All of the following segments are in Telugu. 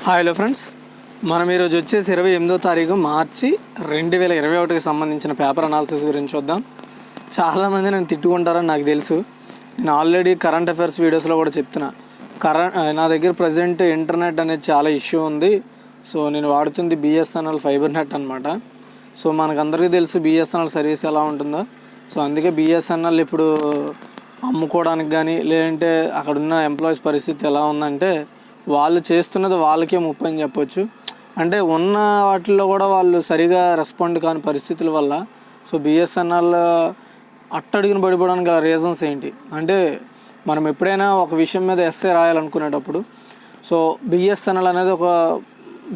హలో ఫ్రెండ్స్, మనం ఈరోజు వచ్చేసి 28వ తారీఖు మార్చి 2021కి సంబంధించిన పేపర్ అనాలిసిస్ గురించి చూద్దాం. చాలామంది నన్ను తిట్టుకుంటారని నాకు తెలుసు. నేను ఆల్రెడీ కరెంట్ అఫైర్స్ వీడియోస్లో కూడా చెప్తున్నా. నా దగ్గర ప్రజెంట్ ఇంటర్నెట్ అనేది చాలా ఇష్యూ ఉంది. సో నేను వాడుతుంది బిఎస్ఎన్ఎల్ ఫైబర్ నెట్ అనమాట. సో మనకందరికీ తెలుసు బిఎస్ఎన్ఎల్ సర్వీస్ ఎలా ఉంటుందో. సో అందుకే బిఎస్ఎన్ఎల్ ఇప్పుడు అమ్ముకోవడానికి కానీ లేదంటే అక్కడున్న ఎంప్లాయీస్ పరిస్థితి ఎలా ఉందంటే వాళ్ళు చేస్తున్నది వాళ్ళకే ముప్పు అని చెప్పొచ్చు. అంటే ఉన్న వాటిల్లో కూడా వాళ్ళు సరిగా రెస్పాండ్ కాని పరిస్థితుల వల్ల సో బిఎస్ఎన్ఎల్ అట్టడుగున పడిపోవడానికి గల రీజన్స్ ఏంటి అంటే, మనం ఎప్పుడైనా ఒక విషయం మీద ఎస్ఏ రాయాలనుకునేటప్పుడు సో బిఎస్ఎన్ఎల్ అనేది ఒక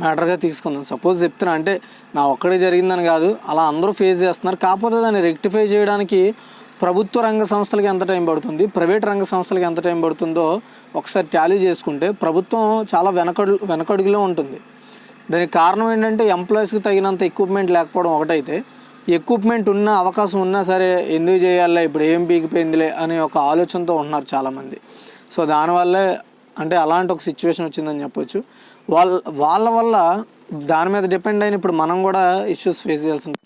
మ్యాటర్గా తీసుకుందాం. సపోజ్ చెప్తున్నా, అంటే నా ఒక్కడే జరిగిందని కాదు, అలా అందరూ ఫేస్ చేస్తున్నారు. కాకపోతే దాన్ని రెక్టిఫై చేయడానికి ప్రభుత్వ రంగ సంస్థలకి ఎంత టైం పడుతుంది, ప్రైవేట్ రంగ సంస్థలకి ఎంత టైం పడుతుందో ఒకసారి టాలీ చేసుకుంటే ప్రభుత్వం చాలా వెనకడుగులో ఉంటుంది. దానికి కారణం ఏంటంటే ఎంప్లాయీస్కి తగినంత ఎక్విప్మెంట్ లేకపోవడం ఒకటైతే, ఎక్విప్మెంట్ ఉన్న అవకాశం ఉన్నా సరే ఎందుకు చేయాలి, ఇప్పుడు ఏం పీకిపోయిందిలే అనే ఒక ఆలోచనతో ఉంటున్నారు చాలామంది. సో దానివల్లే అంటే అలాంటి ఒక సిచ్యువేషన్ వచ్చిందని చెప్పొచ్చు. వాళ్ళ వల్ల దాని మీద డిపెండ్ అయిన ఇప్పుడు మనం కూడా ఇష్యూస్ ఫేస్ చేయాల్సింది.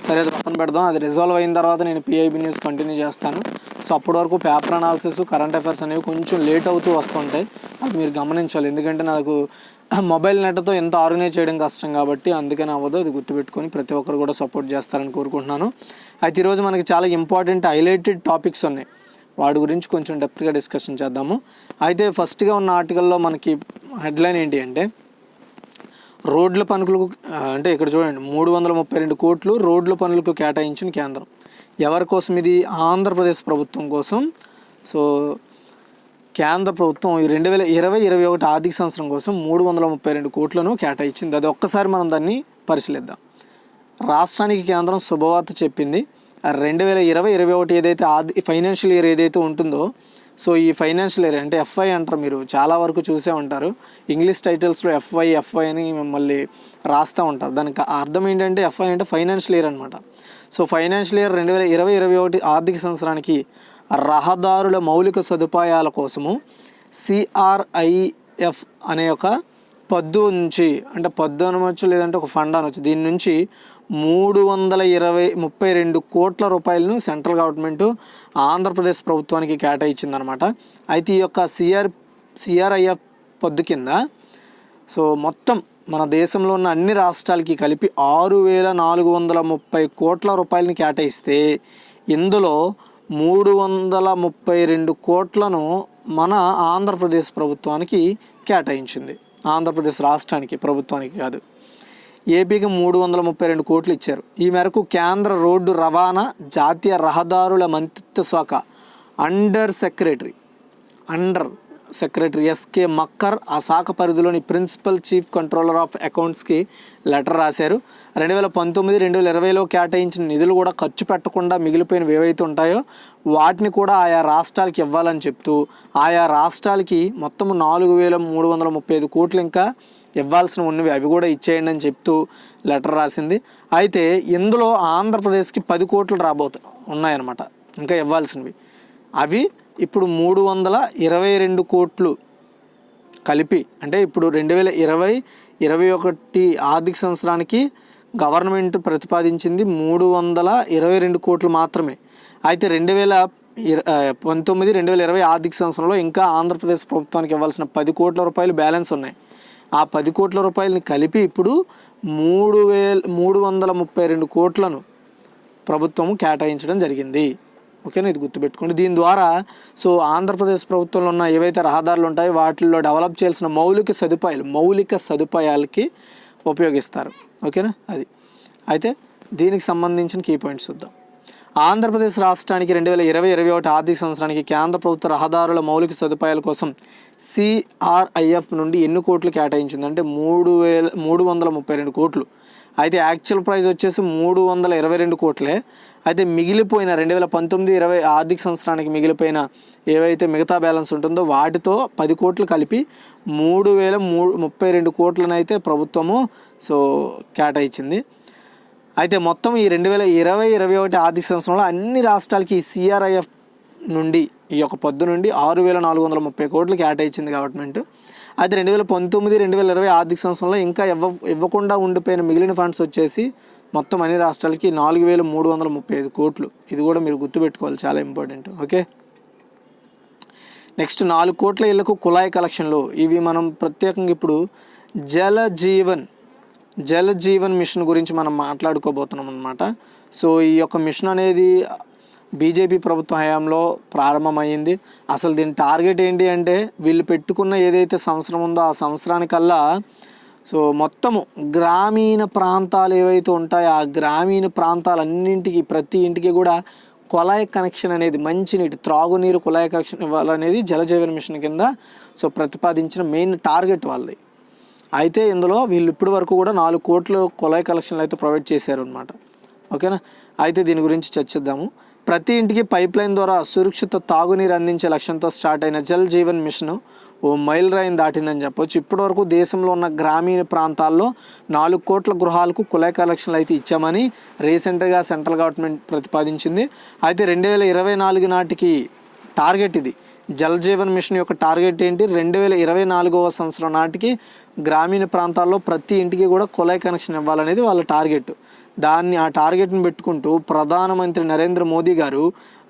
సరే, అది పక్కన పెడదాం. అది రిజాల్వ్ అయిన తర్వాత నేను పిఐబి న్యూస్ కంటిన్యూ చేస్తాను. సో అప్పటి వరకు పేపర్ అనాలిసిస్, కరెంట్ అఫైర్స్ అనేవి కొంచెం లేట్ అవుతూ వస్తుంటాయి. అది మీరు గమనించాలి. ఎందుకంటే నాకు మొబైల్ నెట్తో ఎంత ఆర్గనైజ్ చేయడం కష్టం కాబట్టి అందుకని అవ్వదు. అది గుర్తుపెట్టుకొని ప్రతి ఒక్కరు కూడా సపోర్ట్ చేస్తారని కోరుకుంటున్నాను. అయితే ఈరోజు మనకి చాలా ఇంపార్టెంట్ హైలైటెడ్ టాపిక్స్ ఉన్నాయి. వాటి గురించి కొంచెం డెప్త్గా డిస్కషన్ చేద్దాము. అయితే ఫస్ట్గా ఉన్న ఆర్టికల్లో మనకి హెడ్లైన్ ఏంటి అంటే, రోడ్ల పనులకు అంటే ఇక్కడ చూడండి, 332 కోట్లు రోడ్ల పనులకు కేటాయించిన కేంద్రం. ఎవరి కోసం ఇది? ఆంధ్రప్రదేశ్ ప్రభుత్వం కోసం. సో కేంద్ర ప్రభుత్వం ఈ 2020-21 ఆర్థిక సంవత్సరం కోసం 332 కోట్లను కేటాయించింది. అది ఒక్కసారి మనం దాన్ని పరిశీలిద్దాం. రాష్ట్రానికి కేంద్రం శుభవార్త చెప్పింది. 2020-21 ఏదైతే ఫైనాన్షియల్ ఇయర్ ఏదైతే ఉంటుందో, సో ఈ ఫైనాన్షియల్ ఇయర్ అంటే ఎఫ్ఐ అంటారు, మీరు చాలా వరకు చూసే ఉంటారు. ఇంగ్లీష్ టైటిల్స్లో ఎఫ్ఐ అని మిమ్మల్ని రాస్తూ ఉంటారు. దానికి అర్థం ఏంటంటే ఎఫ్ఐ అంటే ఫైనాన్షియల్ ఇయర్ అనమాట. సో ఫైనాన్షియల్ ఇయర్ 2020-21 ఆర్థిక సంవత్సరానికి రహదారుల మౌలిక సదుపాయాల కోసము సిఆర్ఐఎఫ్ అనే ఒక పద్దు నుంచి, అంటే పద్దు అనవచ్చు లేదంటే ఒక ఫండ్ అనవచ్చు, దీని నుంచి 332 కోట్ల రూపాయలను సెంట్రల్ గవర్నమెంట్ ఆంధ్రప్రదేశ్ ప్రభుత్వానికి కేటాయించిందనమాట. అయితే ఈ యొక్క సిఆర్ఐఎఫ్ పద్దు కింద సో మొత్తం మన దేశంలో ఉన్న అన్ని రాష్ట్రాలకి కలిపి 6,430 కోట్ల రూపాయలని కేటాయిస్తే, ఇందులో 332 కోట్లను మన ఆంధ్రప్రదేశ్ ప్రభుత్వానికి కేటాయించింది. ఆంధ్రప్రదేశ్ రాష్ట్రానికి, ప్రభుత్వానికి కాదు. ఏపీకి 332 కోట్లు ఇచ్చారు. ఈ మేరకు కేంద్ర రోడ్డు రవాణా జాతీయ రహదారుల మంత్రిత్వ శాఖ అండర్ సెక్రటరీ ఎస్కే మక్కర్ ఆ శాఖ పరిధిలోని ప్రిన్సిపల్ చీఫ్ కంట్రోలర్ ఆఫ్ అకౌంట్స్కి లెటర్ రాశారు. 2019-2020లో కేటాయించిన నిధులు కూడా ఖర్చు పెట్టకుండా మిగిలిపోయినవి ఏవైతే ఉంటాయో వాటిని కూడా ఆయా రాష్ట్రాలకి ఇవ్వాలని చెప్తూ, ఆయా రాష్ట్రాలకి మొత్తం 4,335 కోట్లు ఇంకా ఇవ్వాల్సిన ఉన్నవి అవి కూడా ఇచ్చేయండి అని చెప్తూ లెటర్ రాసింది. అయితే ఇందులో ఆంధ్రప్రదేశ్కి 10 కోట్లు ఉన్నాయన్నమాట ఇంకా ఇవ్వాల్సినవి. అవి ఇప్పుడు 322 కోట్లు కలిపి, అంటే ఇప్పుడు 2020-21 ఆర్థిక సంవత్సరానికి గవర్నమెంట్ ప్రతిపాదించింది 322 కోట్లు మాత్రమే. అయితే 2019-2020 ఆర్థిక సంవత్సరంలో ఇంకా ఆంధ్రప్రదేశ్ ప్రభుత్వానికి ఇవ్వాల్సిన 10 కోట్ల రూపాయలు బ్యాలెన్స్ ఉన్నాయి. ఆ 10 కోట్ల రూపాయలని కలిపి ఇప్పుడు 332 కోట్లను ప్రభుత్వము కేటాయించడం జరిగింది. ఓకేనా, ఇది గుర్తుపెట్టుకోండి. దీని ద్వారా సో ఆంధ్రప్రదేశ్ ప్రభుత్వంలో ఉన్న ఏవైతే రహదారులు ఉంటాయో వాటిల్లో డెవలప్ చేయాల్సిన మౌలిక సదుపాయాలకి ఉపయోగిస్తారు. ఓకేనా, అది. అయితే దీనికి సంబంధించిన కీ పాయింట్స్ చూద్దాం. ఆంధ్రప్రదేశ్ రాష్ట్రానికి 2020-21 ఆర్థిక సంవత్సరానికి కేంద్ర ప్రభుత్వ రహదారుల మౌలిక సదుపాయాల కోసం సిఆర్ఐఎఫ్ నుండి ఎన్ని కోట్లు కేటాయించిందంటే 332 కోట్లు. అయితే యాక్చువల్ ప్రైస్ వచ్చేసి 322 కోట్లే. అయితే మిగిలిపోయిన 2019-20 ఆర్థిక సంవత్సరానికి మిగిలిపోయిన ఏవైతే మిగతా బ్యాలెన్స్ ఉంటుందో వాటితో 10 కోట్లు కలిపి 3,032 కోట్లను అయితే ప్రభుత్వము సో కేటాయించింది. అయితే మొత్తం ఈ 2020-21 ఆర్థిక సంవత్సరంలో అన్ని రాష్ట్రాలకి ఈ సిఆర్ఐఎఫ్ నుండి ఈ యొక్క పద్దు నుండి 6,430 కోట్లు కేటాయించింది గవర్నమెంట్. అయితే 2019-2020 ఆర్థిక సంవత్సరంలో ఇంకా ఇవ్వకుండా ఉండిపోయిన మిగిలిన ఫండ్స్ వచ్చేసి మొత్తం అన్ని రాష్ట్రాలకి 4,335 కోట్లు. ఇది కూడా మీరు గుర్తుపెట్టుకోవాలి, చాలా ఇంపార్టెంట్. ఓకే, నెక్స్ట్ 4 కోట్ల ఇళ్లకు కుళాయి కలెక్షన్లు. ఇవి మనం ప్రత్యేకంగా ఇప్పుడు జల జీవన్ మిషన్ గురించి మనం మాట్లాడుకోబోతున్నాం అనమాట. సో ఈ యొక్క మిషన్ అనేది బీజేపీ ప్రభుత్వ హయాంలో ప్రారంభమైంది. అసలు దీని టార్గెట్ ఏంటి అంటే, వీళ్ళు పెట్టుకున్న ఏదైతే సంవత్సరం ఉందో ఆ సంవత్సరానికల్లా సో మొత్తము గ్రామీణ ప్రాంతాలు ఏవైతే ఉంటాయో ఆ గ్రామీణ ప్రాంతాలన్నింటికి ప్రతి ఇంటికి కూడా కుళాయి కనెక్షన్ అనేది, మంచినీటి త్రాగునీరు కుళాయి కనెక్షన్ ఇవ్వాలనేది జలజీవన్ మిషన్ కింద సో ప్రతిపాదించిన మెయిన్ టార్గెట్ వాళ్ళది. అయితే ఇందులో వీళ్ళు ఇప్పటి వరకు కూడా 4 కోట్ల కుళాయి కనెక్షన్లు అయితే ప్రొవైడ్ చేశారు అనమాట. ఓకేనా, అయితే దీని గురించి చర్చిద్దాము. ప్రతి ఇంటికి పైప్ లైన్ ద్వారా సురక్షిత తాగునీరు అందించే లక్ష్యంతో స్టార్ట్ అయిన జల్ జీవన్ మిషన్ ఓ మైలురాయిని దాటిందని చెప్పొచ్చు. ఇప్పటివరకు దేశంలో ఉన్న గ్రామీణ ప్రాంతాల్లో 4 కోట్ల గృహాలకు కుళాయి కనెక్షన్లు అయితే ఇచ్చామని రీసెంట్గా సెంట్రల్ గవర్నమెంట్ ప్రతిపాదించింది. అయితే 2024 నాటికి టార్గెట్ ఇది. జల్ జీవన్ మిషన్ యొక్క టార్గెట్ ఏంటి, 2024వ సంవత్సరం నాటికి గ్రామీణ ప్రాంతాల్లో ప్రతి ఇంటికి కూడా కుళాయి కనెక్షన్ ఇవ్వాలనేది వాళ్ళ టార్గెట్. ఆ టార్గెట్ని పెట్టుకుంటూ ప్రధానమంత్రి నరేంద్ర మోదీ గారు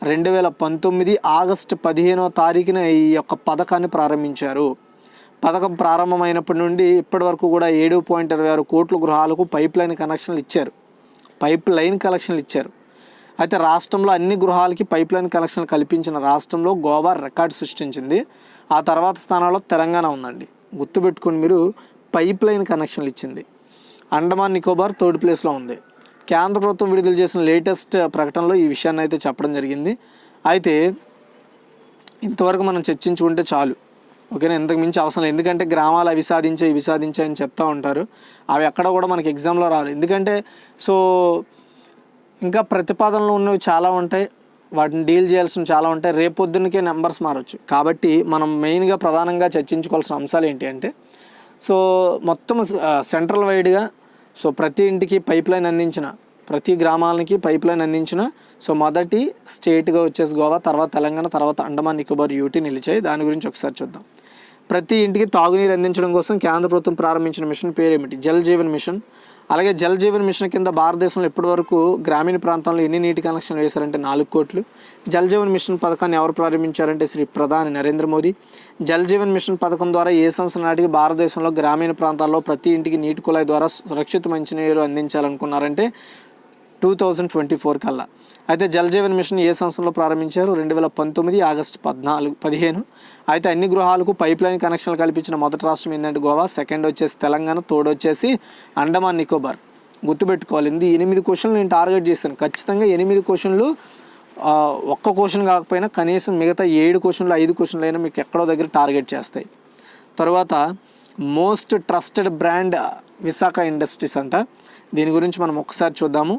2019 ఆగస్టు 15వ తారీఖున ఈ యొక్క పథకాన్ని ప్రారంభించారు. పథకం ప్రారంభమైనప్పటి నుండి ఇప్పటి వరకు కూడా 7.26 కోట్ల గృహాలకు పైప్ లైన్ కనెక్షన్లు ఇచ్చారు. అయితే రాష్ట్రంలో అన్ని గృహాలకి పైప్ లైన్ కనెక్షన్లు కల్పించిన రాష్ట్రంలో గోవా రికార్డు సృష్టించింది. ఆ తర్వాత స్థానంలో తెలంగాణ ఉందండి. గుర్తుపెట్టుకుని మీరు, పైప్ లైన్ కనెక్షన్లు ఇచ్చింది. అండమాన్ నికోబార్ థర్డ్ ప్లేస్లో ఉంది. కేంద్ర ప్రభుత్వం విడుదల చేసిన లేటెస్ట్ ప్రకటనలో ఈ విషయాన్ని అయితే చెప్పడం జరిగింది. అయితే ఇంతవరకు మనం చర్చించుకుంటే చాలు. ఓకేనా, ఇంతకు మించి అవసరం లేదు. ఎందుకంటే గ్రామాలు అవి సాధించాయి అని చెప్తూ ఉంటారు. అవి ఎక్కడ కూడా మనకి ఎగ్జామ్లో రాలేదు. ఎందుకంటే సో ఇంకా ప్రతిపాదనలు ఉన్నవి చాలా ఉంటాయి, వాటిని డీల్ చేయాల్సినవి చాలా ఉంటాయి. రేపొద్దునకే నెంబర్స్ మారచ్చు. కాబట్టి మనం మెయిన్గా ప్రధానంగా చర్చించుకోవాల్సిన అంశాలు ఏంటి అంటే, సో మొత్తం సెంట్రల్ వైడ్గా సో ప్రతి ఇంటికి పైప్ లైన్ అందించిన, ప్రతి గ్రామాలకి పైప్ లైన్ అందించిన సో మొదటి స్టేట్గా వచ్చేసి గోవా, తర్వాత తెలంగాణ, తర్వాత అండమాన్ నికోబార్ యూటీ నిలిచాయి. దాని గురించి ఒకసారి చూద్దాం. ప్రతి ఇంటికి తాగునీరు అందించడం కోసం కేంద్ర ప్రభుత్వం ప్రారంభించిన మిషన్ పేరేమిటి? జల్ జీవన్ మిషన్. అలాగే జల్ జీవన్ మిషన్ కింద భారతదేశంలో ఇప్పటివరకు గ్రామీణ ప్రాంతాల్లో ఎన్ని నీటి కనెక్షన్లు వేశారంటే 4 కోట్లు. జల్ జీవన్ మిషన్ పథకాన్ని ఎవరు ప్రారంభించారంటే శ్రీ ప్రధాని నరేంద్ర మోదీ. జల్ జీవన్ మిషన్ పథకం ద్వారా ఏ సంవత్సరం నాటికి భారతదేశంలో గ్రామీణ ప్రాంతాల్లో ప్రతి ఇంటికి నీటి కుళాయి ద్వారా సురక్షిత మంచినీరు అందించాలనుకున్నారంటే 2024 కల్లా. అయితే జల్ జీవన్ మిషన్ ఏ సంవత్సరంలో ప్రారంభించారు? 2019 ఆగస్టు 15. అయితే అన్ని గృహాలకు పైప్ లైన్ కనెక్షన్లు కల్పించిన మొదటి రాష్ట్రం ఏంటంటే గోవా, సెకండ్ వచ్చేసి తెలంగాణ, థర్డ్ వచ్చేసి అండమాన్ నికోబార్. గుర్తుపెట్టుకోవాలి. ఇది 8 క్వశ్చన్లు నేను టార్గెట్ చేశాను. ఖచ్చితంగా 8 క్వశ్చన్లు, ఒక్క క్వశ్చన్ కాకపోయినా కనీసం మిగతా 7 క్వశ్చన్లు 5 క్వశ్చన్లు అయినా మీకు ఎక్కడో దగ్గర టార్గెట్ చేస్తాయి. తర్వాత most trusted brand Visakha industries అంట. దీని గురించి మనం ఒకసారి చూద్దాము.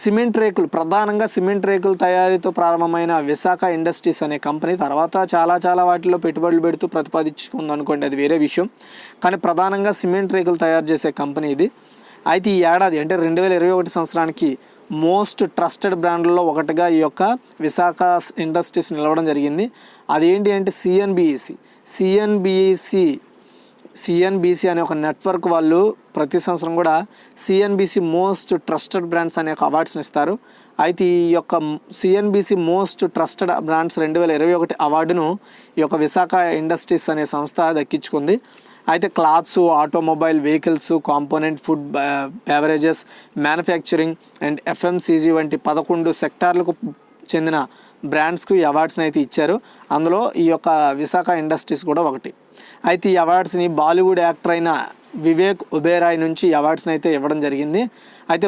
సిమెంట్ రేకులు, ప్రధానంగా సిమెంట్ రేకుల తయారీతో ప్రారంభమైన విశాఖ ఇండస్ట్రీస్ అనే కంపెనీ తర్వాత చాలా వాటిలో పెట్టుబడులు పెడుతూ ప్రతిపాదించుకుంది అనుకోండి, అది వేరే విషయం. కానీ ప్రధానంగా సిమెంట్ రేకులు తయారు చేసే కంపెనీ ఇది. అయితే ఈ ఏడాది అంటే 2021 సంవత్సరానికి మోస్ట్ ట్రస్టెడ్ బ్రాండ్లలో ఒకటిగా ఈ యొక్క విశాఖ ఇండస్ట్రీస్ నిలవడం జరిగింది. అదేంటి అంటే సిఎన్బిసి అనే ఒక నెట్వర్క్ వాళ్ళు ప్రతి సంవత్సరం కూడా సిఎన్బిసి మోస్ట్ ట్రస్టెడ్ బ్రాండ్స్ అనే ఒక అవార్డ్స్ని ఇస్తారు. అయితే ఈ యొక్క సిఎన్బిసి మోస్ట్ ట్రస్టెడ్ బ్రాండ్స్ 2021 అవార్డును ఈ యొక్క విశాఖ ఇండస్ట్రీస్ అనే సంస్థ దక్కించుకుంది. అయితే clothes, automobile, vehicles, component, food, beverages, manufacturing and FMCG వంటి 11 సెక్టార్లకు చెందిన బ్రాండ్స్కు ఈ అవార్డ్స్ని అయితే ఇచ్చారు. అందులో ఈ యొక్క విశాఖ ఇండస్ట్రీస్ కూడా ఒకటి. అయితే ఈ అవార్డ్స్ని బాలీవుడ్ యాక్టర్ అయిన వివేక్ ఒబెరాయ్ నుంచి ఈ అవార్డ్స్ని అయితే ఇవ్వడం జరిగింది. అయితే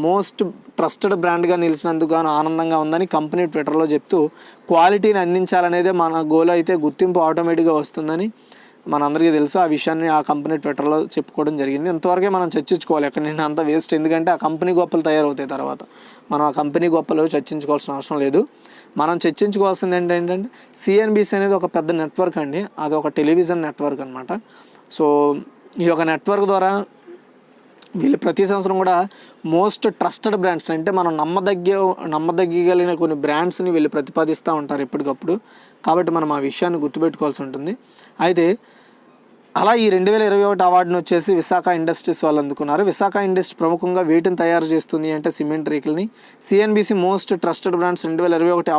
మోస్ట్ ట్రస్టెడ్ బ్రాండ్గా నిలిచినందుకు ఆనందంగా ఉందని కంపెనీ ట్విట్టర్లో చెప్తూ, క్వాలిటీని అందించాలనేదే మన గోల్, అయితే గుర్తింపు ఆటోమేటిక్గా వస్తుందని మనందరికీ తెలుసు. ఆ విషయాన్ని ఆ కంపెనీ ట్విట్టర్లో చెప్పుకోవడం జరిగింది. ఇంతవరకే మనం చర్చించుకోవాలి. ఎక్కడ నేను అంత వేస్ట్, ఎందుకంటే ఆ కంపెనీ గొప్పలు తయారవుతాయి తర్వాత. మనం ఆ కంపెనీ గొప్పలు చర్చించుకోవాల్సిన అవసరం లేదు. మనం చర్చించుకోవాల్సింది ఏంటంటే సిఎన్బిసి అనేది ఒక పెద్ద నెట్వర్క్ అండి. అది ఒక టెలివిజన్ నెట్వర్క్ అనమాట. సో ఈ యొక్క నెట్వర్క్ ద్వారా వీళ్ళు ప్రతి సంవత్సరం కూడా మోస్ట్ ట్రస్టెడ్ బ్రాండ్స్ అంటే మనం నమ్మదగ్గలిగిన కొన్ని బ్రాండ్స్ని వీళ్ళు ప్రతిపాదిస్తూ ఉంటారు ఎప్పటికప్పుడు. కాబట్టి మనం ఆ విషయాన్ని గుర్తుపెట్టుకోవాల్సి ఉంటుంది. అయితే అలా ఈ 2021 అవార్డును వచ్చేసి విశాఖ ఇండస్ట్రీస్ వాళ్ళు అందుకున్నారు. విశాఖ ఇండస్ట్రీ ప్రముఖంగా వేటిని తయారు చేస్తుంది అంటే సిమెంట్ రేకుల్ని. CNBC most trusted brands 2021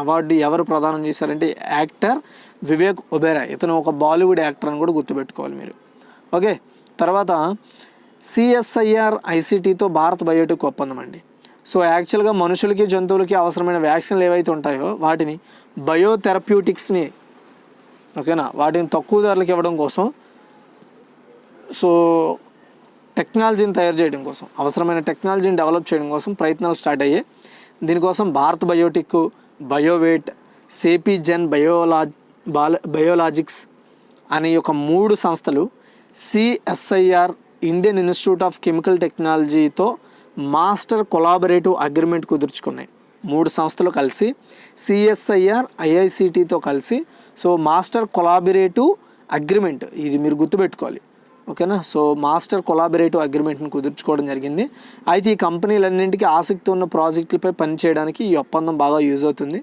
award ఎవరు ప్రదానం చేశారంటే యాక్టర్ వివేక్ ఒబెరాయ్. ఇతను ఒక బాలీవుడ్ యాక్టర్ అని కూడా గుర్తుపెట్టుకోవాలి మీరు. ఓకే, తర్వాత సిఎస్ఐఆర్ ఐసిటీతో భారత్ బయోటెక్ ఒప్పందం అండి. సో యాక్చువల్గా మనుషులకి జంతువులకి అవసరమైన వ్యాక్సిన్లు ఏవైతే ఉంటాయో వాటిని బయోథెరప్యూటిక్స్ని, ఓకేనా, వాటిని తక్కువ ధరలకు ఇవ్వడం కోసం, సో టెక్నాలజీని తయారు చేయడం కోసం, అవసరమైన టెక్నాలజీని డెవలప్ చేయడం కోసం ప్రయత్నాలు స్టార్ట్ అయ్యాయి. దీనికోసం భారత్ బయోటెక్, బయోవేట్, సేపీజెన్ బయోలాజిక్స్ అనే ఒక 3 సంస్థలు CSIR Indian Institute of chemical టెక్నాలజీతో మాస్టర్ కొలాబరేటివ్ అగ్రిమెంట్ కుదుర్చుకున్నాయి. 3 సంస్థలు కలిసి సిఎస్ఐఆర్ ఐఐసిటితో కలిసి సో మాస్టర్ కొలాబరేటివ్ అగ్రిమెంట్, ఇది మీరు గుర్తుపెట్టుకోవాలి, ఓకేనా. సో మాస్టర్ కొలాబరేటివ్ అగ్రిమెంట్ని కుదుర్చుకోవడం జరిగింది. అయితే ఈ కంపెనీలన్నింటికీ ఆసక్తి ఉన్న ప్రాజెక్టులపై పనిచేయడానికి ఈ ఒప్పందం బాగా యూజ్ అవుతుంది.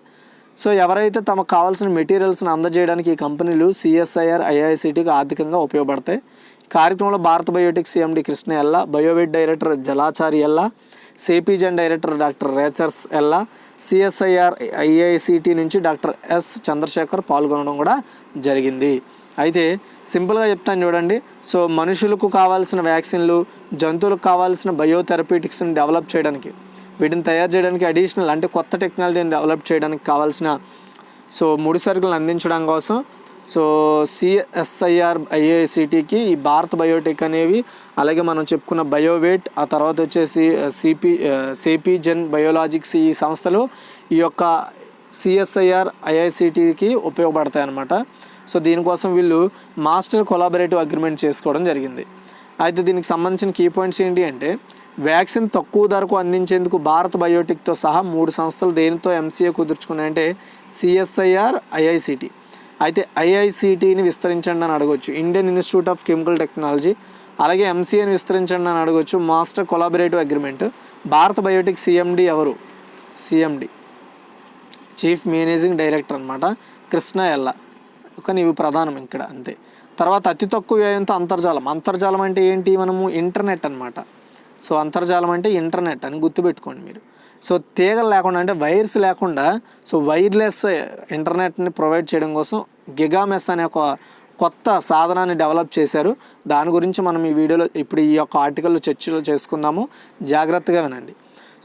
సో ఎవరైతే తమకు కావాల్సిన మెటీరియల్స్ని అందజేయడానికి ఈ కంపెనీలు సిఎస్ఐఆర్ ఐఐసిటికి ఆర్థికంగా ఉపయోగపడతాయి. కార్యక్రమంలో భారత్ బయోటెక్ సిఎండి కృష్ణ ఎల్లా, బయోవేట్ డైరెక్టర్ జలాచారి ఎల్లా, సేపీజెన్ డైరెక్టర్ డాక్టర్ రేచర్స్ ఎల్లా, సిఎస్ఐఆర్ ఐఐసిటి నుంచి డాక్టర్ ఎస్ చంద్రశేఖర్ పాల్గొనడం కూడా జరిగింది. అయితే సింపుల్గా చెప్తాను చూడండి. సో మనుషులకు కావాల్సిన వ్యాక్సిన్లు, జంతువులకు కావాల్సిన బయోథెరప్యూటిక్స్ని డెవలప్ చేయడానికి, వీటిని తయారు చేయడానికి అడిషనల్ అంటే కొత్త టెక్నాలజీని డెవలప్ చేయడానికి కావాల్సిన సో ముడి సరుకులను అందించడం కోసం సో సిఎస్ఐఆర్ ఐఐసిటికి ఈ భారత్ బయోటెక్ అనేవి, అలాగే మనం చెప్పుకున్న బయోవేట్, ఆ తర్వాత వచ్చేసి సేపీజెన్ బయోలాజిక్స్, ఈ సంస్థలు ఈ యొక్క సిఎస్ఐఆర్ ఐఐసిటికి ఉపయోగపడతాయి అన్నమాట. సో దీనికోసం వీళ్ళు మాస్టర్ కొలాబరేటివ్ అగ్రిమెంట్ చేసుకోవడం జరిగింది. అయితే దీనికి సంబంధించిన కీ పాయింట్స్ ఏంటి అంటే వ్యాక్సిన్ తక్కువ ధరకు అందించేందుకు భారత్ బయోటెక్తో సహా 3 సంస్థలు దేనితో ఎంసీఏ కుదుర్చుకున్నాయంటే సిఎస్ఐఆర్ ఐఐసిటి. అయితే ఐఐసిటిని విస్తరించండి అని అడగవచ్చు, Indian Institute of chemical technology, అలాగే ఎంసీఏని విస్తరించండి అని అడగవచ్చు, master collaborative agreement. Bharat Biotech CMD ఎవరు? సిఎండి చీఫ్ మేనేజింగ్ డైరెక్టర్ అనమాట, కృష్ణ ఎల్లా. కానీ ఇవి ప్రధానం ఇక్కడ అంతే. తర్వాత అతి తక్కువ వ్యయంతో అంతర్జాలం అంటే ఏంటి? మనము ఇంటర్నెట్ అనమాట. సో అంతర్జాలం అంటే ఇంటర్నెట్ అని గుర్తుపెట్టుకోండి మీరు. సో తీగలు లేకుండా అంటే వైర్స్ లేకుండా సో వైర్లెస్ ఇంటర్నెట్ని ప్రొవైడ్ చేయడం కోసం గిగామెస్ అనే ఒక కొత్త సాధనాన్ని డెవలప్ చేశారు. దాని గురించి మనం ఈ వీడియోలో ఇప్పుడు ఈ యొక్క ఆర్టికల్లో చర్చలు చేసుకుందాము, జాగ్రత్తగా వినండి.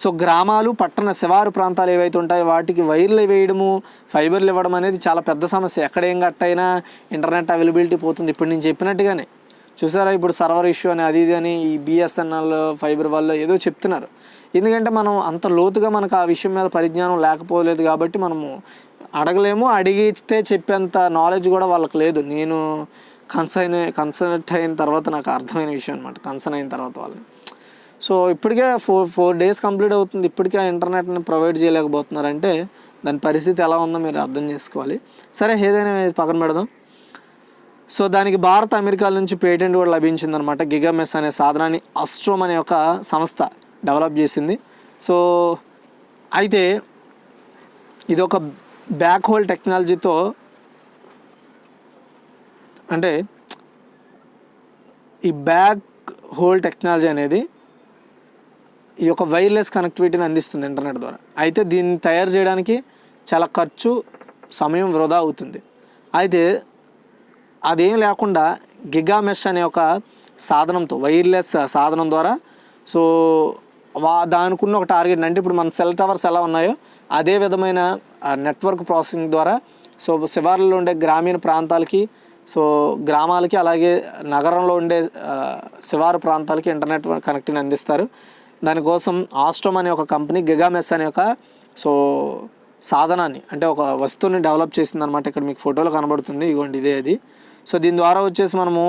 సో గ్రామాలు, పట్టణ శివారు ప్రాంతాలు ఏవైతే ఉంటాయో వాటికి వైర్లు వేయడము, ఫైబర్లు ఇవ్వడం అనేది చాలా పెద్ద సమస్య. ఎక్కడ ఏం కట్టయినా ఇంటర్నెట్ అవైలబిలిటీ పోతుంది. ఇప్పుడు నేను చెప్పినట్టుగానే చూసారా, ఇప్పుడు సర్వర్ ఇష్యూ అని అది ఇది అని ఈ బిఎస్ఎన్ఎల్ ఫైబర్ వాళ్ళు ఏదో చెప్తున్నారు. ఎందుకంటే మనం అంత లోతుగా మనకు ఆ విషయం మీద పరిజ్ఞానం లేకపోలేదు కాబట్టి మనము అడగలేము, అడిగితే చెప్పేంత నాలెడ్జ్ కూడా వాళ్ళకి లేదు. నేను కన్సల్ట్ అయిన తర్వాత నాకు అర్థమైన విషయం అనమాట, కన్సర్న్ అయిన తర్వాత వాళ్ళని. సో ఇప్పటికే ఫోర్ డేస్ కంప్లీట్ అవుతుంది, ఇప్పటికే ఆ ఇంటర్నెట్ని ప్రొవైడ్ చేయలేకపోతున్నారంటే దాని పరిస్థితి ఎలా ఉందో మీరు అర్థం చేసుకోవాలి. సరే, ఏదైనా పక్కన పెడదాం. సో దానికి భారత్, అమెరికాల నుంచి పేటెంట్ కూడా లభించిందనమాట. గిగామెస్ అనే సాధనాన్ని అస్ట్రోమ్ అనే ఒక సంస్థ డెవలప్ చేసింది. సో అయితే ఇది ఒక బ్యాక్ హోల్ టెక్నాలజీతో, అంటే ఈ బ్యాక్ హోల్ టెక్నాలజీ అనేది ఈ యొక్క వైర్లెస్ కనెక్టివిటీని అందిస్తుంది ఇంటర్నెట్ ద్వారా. అయితే దీన్ని తయారు చేయడానికి చాలా ఖర్చు, సమయం వృధా అవుతుంది. అయితే అదేం లేకుండా గిగామెష్ అనే ఒక సాధనంతో, వైర్లెస్ సాధనం ద్వారా సో దానికున్న ఒక టార్గెట్ అంటే ఇప్పుడు మన సెల్ టవర్స్ ఎలా ఉన్నాయో అదే విధమైన నెట్వర్క్ ప్రాసెసింగ్ ద్వారా సో శివార్లలో ఉండే గ్రామీణ ప్రాంతాలకి, సో గ్రామాలకి, అలాగే నగరంలో ఉండే శివారు ప్రాంతాలకి ఇంటర్నెట్ కనెక్టింగ్ అందిస్తారు. దానికోసం ఆస్ట్రోమ్ అనే ఒక కంపెనీ గిగామెస్ అనే ఒక సో సాధనాన్ని, అంటే ఒక వస్తువుని డెవలప్ చేసిందనమాట. ఇక్కడ మీకు ఫోటోలో కనబడుతుంది, ఇగోండి ఇదే అది. సో దీని ద్వారా వచ్చేసి మనము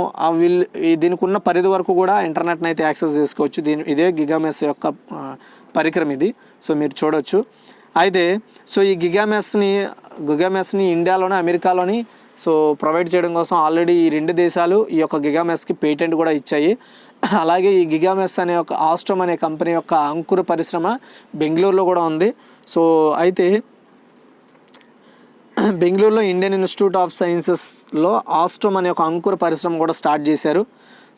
దీనికి ఉన్న పరిధి వరకు కూడా ఇంటర్నెట్ని అయితే యాక్సెస్ చేసుకోవచ్చు. ఇదే గిగామెస్ యొక్క పరికరం ఇది. సో మీరు చూడవచ్చు. అయితే సో ఈ గిగామెస్ని ఇండియాలోని, అమెరికాలోని సో ప్రొవైడ్ చేయడం కోసం ఆల్రెడీ ఈ 2 దేశాలు ఈ యొక్క గిగామెస్కి పేటెంట్ కూడా ఇచ్చాయి. అలాగే ఈ గిగామెస్ అనే ఒక ఆస్ట్రోమ్ అనే కంపెనీ యొక్క అంకుర పరిశ్రమ బెంగళూరులో కూడా ఉంది. సో అయితే బెంగళూరులో ఇండియన్ ఇన్స్టిట్యూట్ ఆఫ్ సైన్సెస్లో ఆస్ట్రోమ్ అనే ఒక అంకుర పరిశ్రమ కూడా స్టార్ట్ చేశారు.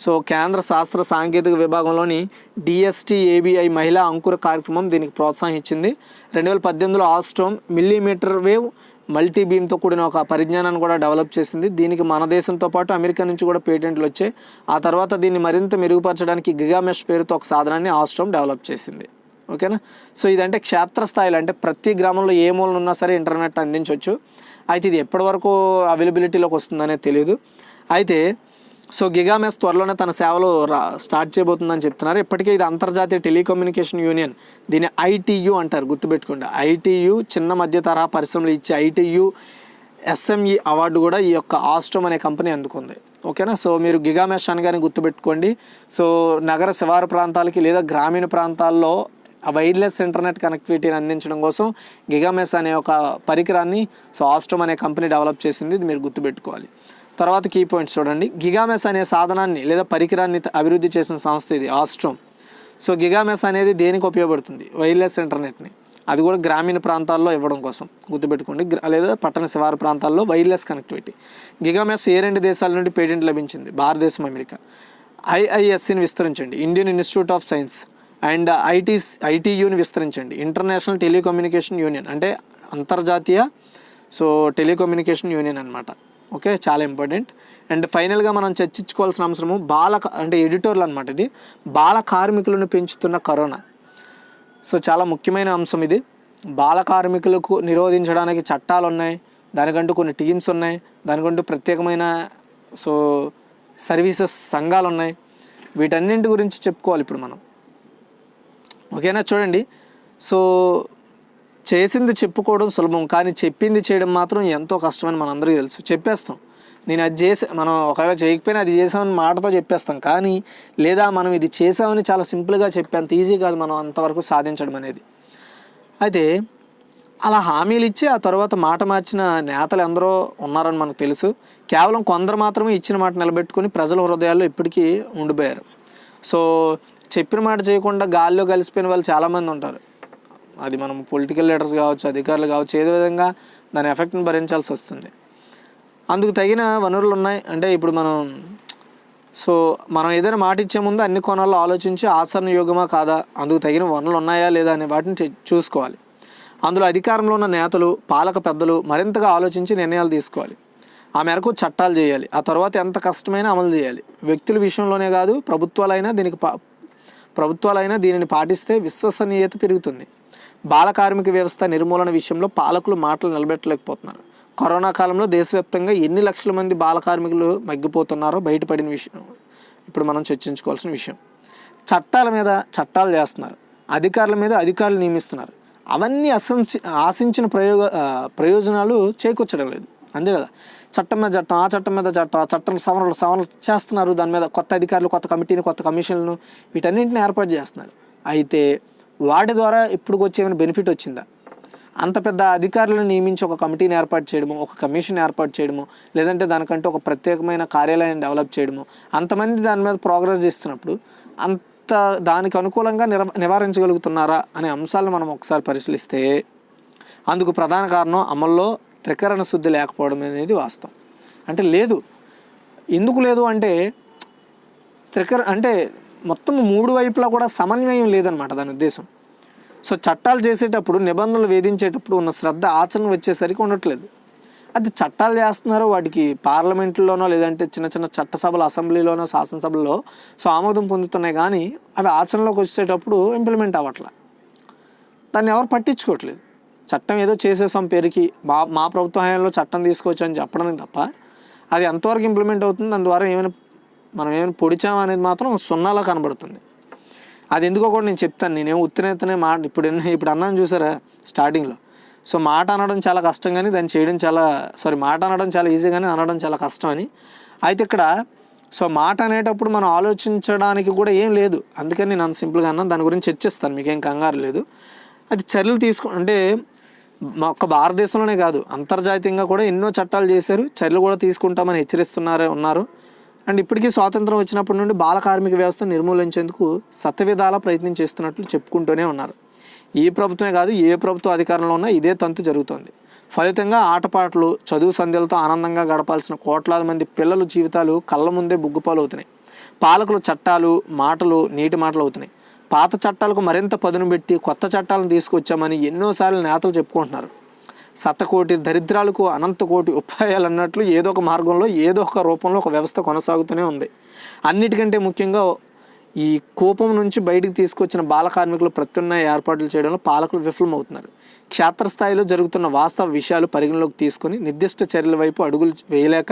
సో కేంద్ర శాస్త్ర సాంకేతిక విభాగంలోని డిఎస్టీఏబిఐ మహిళా అంకుర కార్యక్రమం దీనికి ప్రోత్సాహం ఇచ్చింది. 2018లో ఆస్ట్రోమ్ మిల్లీమీటర్ వేవ్ మల్టీ బీమ్తో కూడిన ఒక పరిజ్ఞానాన్ని కూడా డెవలప్ చేసింది. దీనికి మన దేశంతో పాటు అమెరికా నుంచి కూడా పేటెంట్లు వచ్చాయి. ఆ తర్వాత దీన్ని మరింత మెరుగుపరచడానికి గిగామెష్ పేరుతో ఒక సాధనాన్ని ఆస్ట్రోమ్ డెవలప్ చేసింది. ఓకేనా. సో ఇదంటే క్షేత్రస్థాయిలో, అంటే ప్రతి గ్రామంలో ఏ మూలన ఉన్నా సరే ఇంటర్నెట్ అందించవచ్చు. అయితే ఇది ఎప్పటి వరకు అవైలబిలిటీలోకి వస్తుందనే తెలియదు. అయితే సో గిగామెష్ త్వరలోనే తన సేవలు స్టార్ట్ చేయబోతుందని చెప్తున్నారు. ఇప్పటికే ఇది అంతర్జాతీయ టెలికమ్యూనికేషన్ యూనియన్, దీన్ని ఐటీయూ అంటారు, గుర్తుపెట్టుకోండి. ఐటీయూ చిన్న మధ్య తరహా పరిశ్రమలు ఇచ్చే ఐటీయూ ఎస్ఎంఈ అవార్డు కూడా ఈ యొక్క ఆస్ట్రోమ్ అనే కంపెనీ అందుకుంది. ఓకేనా. సో మీరు గిగామెష్ అనగానే గుర్తుపెట్టుకోండి. సో నగర శివారు ప్రాంతాలకి లేదా గ్రామీణ ప్రాంతాల్లో వైర్లెస్ ఇంటర్నెట్ కనెక్టివిటీని అందించడం కోసం గిగామెష్ అనే ఒక పరికరాన్ని సో ఆస్ట్రోమ్ అనే కంపెనీ డెవలప్ చేసింది. ఇది మీరు గుర్తుపెట్టుకోవాలి. తర్వాత కీ పాయింట్స్ చూడండి. గిగామెష్ అనే సాధనాన్ని లేదా పరికరాన్ని అభివృద్ధి చేసిన సంస్థ ఇది ఆస్ట్రోమ్. సో గిగామెష్ అనేది దేనికి ఉపయోగపడుతుంది? వైర్లెస్ ఇంటర్నెట్ని, అది కూడా గ్రామీణ ప్రాంతాల్లో ఇవ్వడం కోసం గుర్తుపెట్టుకోండి, లేదా పట్టణ శివారు ప్రాంతాల్లో వైర్లెస్ కనెక్టివిటీ. గిగామెష్ ఏ 2 దేశాల నుండి పేటెంట్ లభించింది? భారతదేశం, అమెరికా. ఐఐఎస్సిని విస్తరించండి, Indian Institute of Science, and ఐటీయూని విస్తరించండి, ఇంటర్నేషనల్ టెలికమ్యూనికేషన్ యూనియన్, అంటే అంతర్జాతీయ సో టెలికమ్యూనికేషన్ యూనియన్ అనమాట. ఓకే, చాలా ఇంపార్టెంట్. అండ్ ఫైనల్గా మనం చర్చించుకోవాల్సిన అంశము అంటే ఎడిటోర్లు అనమాట. ఇది బాల కార్మికులను పెంచుతున్న కరోనా. సో చాలా ముఖ్యమైన అంశం ఇది. బాల కార్మికులకు నిరోధించడానికి చట్టాలు ఉన్నాయి, దానికంటూ కొన్ని టీమ్స్ ఉన్నాయి, దానికంటూ ప్రత్యేకమైన సో సర్వీసెస్ సంఘాలు ఉన్నాయి. వీటన్నింటి గురించి చెప్పుకోవాలి ఇప్పుడు మనం. ఓకేనా. చూడండి, సో చేసింది చెప్పుకోవడం సులభం, కానీ చెప్పింది చేయడం మాత్రం ఎంతో కష్టమని మనందరికీ తెలుసు. చెప్పేస్తాం, నేను అది మనం ఒకవేళ చేయకపోయినా అది చేసామని మాటతో చెప్పేస్తాం, కానీ లేదా మనం ఇది చేసామని చాలా సింపుల్గా చెప్పేంత ఈజీ కాదు మనం అంతవరకు సాధించడం అనేది. అయితే అలా హామీలు ఇచ్చి ఆ తర్వాత మాట మార్చిన నేతలు ఎందరో ఉన్నారని మనకు తెలుసు. కేవలం కొందరు మాత్రమే ఇచ్చిన మాట నిలబెట్టుకుని ప్రజల హృదయాల్లో ఇప్పటికీ ఉండిపోయారు. సో చెప్పిన మాట చేయకుండా గాల్లో కలిసిపోయిన వాళ్ళు చాలామంది ఉంటారు. అది మనం పొలిటికల్ లీడర్స్ కావచ్చు, అధికారులు కావచ్చు, ఏదో విధంగా దాని ఎఫెక్ట్ని భరించాల్సి వస్తుంది. అందుకు తగిన వనరులు ఉన్నాయి. అంటే ఇప్పుడు మనం ఏదైనా మాట ఇచ్చే ముందు అన్ని కోణాల్లో ఆలోచించి ఆచరణ యోగ్యమా కాదా, అందుకు తగిన వనరులు ఉన్నాయా లేదా అనే వాటిని చూసుకోవాలి. అందులో అధికారంలో ఉన్న నేతలు, పాలక పెద్దలు మరింతగా ఆలోచించి నిర్ణయాలు తీసుకోవాలి. ఆ మేరకు చట్టాలు చేయాలి. ఆ తర్వాత ఎంత కష్టమైనా అమలు చేయాలి. వ్యక్తుల విషయంలోనే కాదు, ప్రభుత్వాలైనా దీనిని పాటిస్తే విశ్వసనీయత పెరుగుతుంది. బాల కార్మిక వ్యవస్థ నిర్మూలన విషయంలో పాలకులు మాటలు నిలబెట్టలేకపోతున్నారు. కరోనా కాలంలో దేశవ్యాప్తంగా ఎన్ని లక్షల మంది బాల కార్మికులు మగ్గిపోతున్నారో బయటపడిన విషయం ఇప్పుడు మనం చర్చించుకోవాల్సిన విషయం. చట్టాల మీద చట్టాలు చేస్తున్నారు, అధికారుల మీద అధికారులు నియమిస్తున్నారు. అవన్నీ ఆశించిన ప్రయోజనాలు చేకూర్చడం లేదు. అంతే కదా, చట్టం మీద చట్టం, ఆ చట్టం మీద చట్టం, ఆ చట్టం సవరణలు చేస్తున్నారు. దాని మీద కొత్త అధికారులు, కొత్త కమిటీని, కొత్త కమిషన్లను వీటన్నింటిని ఏర్పాటు చేస్తున్నారు. అయితే వాటి ద్వారా ఇప్పుడు వచ్చే ఏమైనా బెనిఫిట్ వచ్చిందా? అంత పెద్ద అధికారులను నియమించి ఒక కమిటీని ఏర్పాటు చేయడము, ఒక కమిషన్ ఏర్పాటు చేయడము, లేదంటే దానికంటే ఒక ప్రత్యేకమైన కార్యాలయాన్ని డెవలప్ చేయడము, అంతమంది దాని మీద ప్రోగ్రెస్ చేస్తున్నప్పుడు అంత దానికి అనుకూలంగా నివారించగలుగుతున్నారా అనే అంశాలను మనం ఒకసారి పరిశీలిస్తే అందుకు ప్రధాన కారణం అమల్లో త్రికరణ శుద్ధి లేకపోవడం అనేది వాస్తవం. అంటే లేదు, ఎందుకు లేదు అంటే అంటే మొత్తం 3 వైపులా కూడా సమన్వయం లేదనమాట దాని ఉద్దేశం. సో చట్టాలు చేసేటప్పుడు, నిబంధనలు వేధించేటప్పుడు ఉన్న శ్రద్ధ ఆచరణ వచ్చేసరికి ఉండట్లేదు. అది చట్టాలు చేస్తున్నారో వాటికి పార్లమెంట్లోనో లేదంటే చిన్న చిన్న చట్టసభలు, అసెంబ్లీలోనో, శాసనసభల్లో సో ఆమోదం పొందుతున్నాయి, కానీ అవి ఆచరణలోకి వచ్చేటప్పుడు ఇంప్లిమెంట్ అవ్వట్లా. దాన్ని ఎవరు పట్టించుకోవట్లేదు. చట్టం ఏదో చేసేసాం పేరుకి, మా ప్రభుత్వ హయాంలో చట్టం తీసుకోవచ్చు అని చెప్పడం తప్ప అది ఎంతవరకు ఇంప్లిమెంట్ అవుతుంది, దాని ద్వారా మనం ఏమైనా పొడిచామా అనేది మాత్రం సున్నాలా కనబడుతుంది. అది ఎందుకో కూడా నేను చెప్తాను. నేనేమో ఉత్తినేతనే ఇప్పుడు అన్నాను చూసారా స్టార్టింగ్లో. సో మాట అనడం చాలా కష్టం, కానీ దాన్ని చేయడం మాట అనడం చాలా ఈజీ, కానీ అనడం చాలా కష్టం అని. అయితే ఇక్కడ సో మాట అనేటప్పుడు మనం ఆలోచించడానికి కూడా ఏం లేదు. అందుకని నేను అంత సింపుల్గా అన్నాను. దాని గురించి చర్చిస్తాను, మీకేం కంగారు లేదు. అది చర్యలు అంటే ఒక్క భారతదేశంలోనే కాదు, అంతర్జాతీయంగా కూడా ఎన్నో చట్టాలు చేశారు, చర్యలు కూడా తీసుకుంటామని ఉన్నారు. అండ్ ఇప్పటికీ స్వాతంత్రం వచ్చినప్పటి నుండి బాల కార్మిక వ్యవస్థ నిర్మూలించేందుకు శతవిధాలా ప్రయత్నం చేస్తున్నట్లు చెప్పుకుంటూనే ఉన్నారు. ఈ ప్రభుత్వమే కాదు, ఏ ప్రభుత్వం అధికారంలో ఉన్నా ఇదే తంతు జరుగుతుంది. ఫలితంగా ఆటపాటలు, చదువు సంధ్యలతో ఆనందంగా గడపాల్సిన కోట్లాది మంది పిల్లల జీవితాలు కళ్ళ ముందే బుగ్గుపాలు అవుతున్నాయి. పాలకులు చట్టాలు, మాటలు నీటి మాటలు అవుతున్నాయి. పాత చట్టాలకు మరింత పదును పెట్టి కొత్త చట్టాలను తీసుకొచ్చామని ఎన్నోసార్లు నేతలు చెప్పుకుంటున్నారు. శతకోటి దరిద్రాలకు అనంత కోటి ఉపాయాలు అన్నట్లు ఏదో ఒక మార్గంలో, ఏదో ఒక రూపంలో ఒక వ్యవస్థ కొనసాగుతూనే ఉంది. అన్నిటికంటే ముఖ్యంగా ఈ కోపం నుంచి బయటికి తీసుకొచ్చిన బాల కార్మికులు ప్రత్యామ్నాయ ఏర్పాట్లు చేయడంలో పాలకులు విఫలమవుతున్నారు. క్షేత్రస్థాయిలో జరుగుతున్న వాస్తవ విషయాలు పరిగణలోకి తీసుకొని నిర్దిష్ట చర్యల వైపు అడుగులు వేయలేక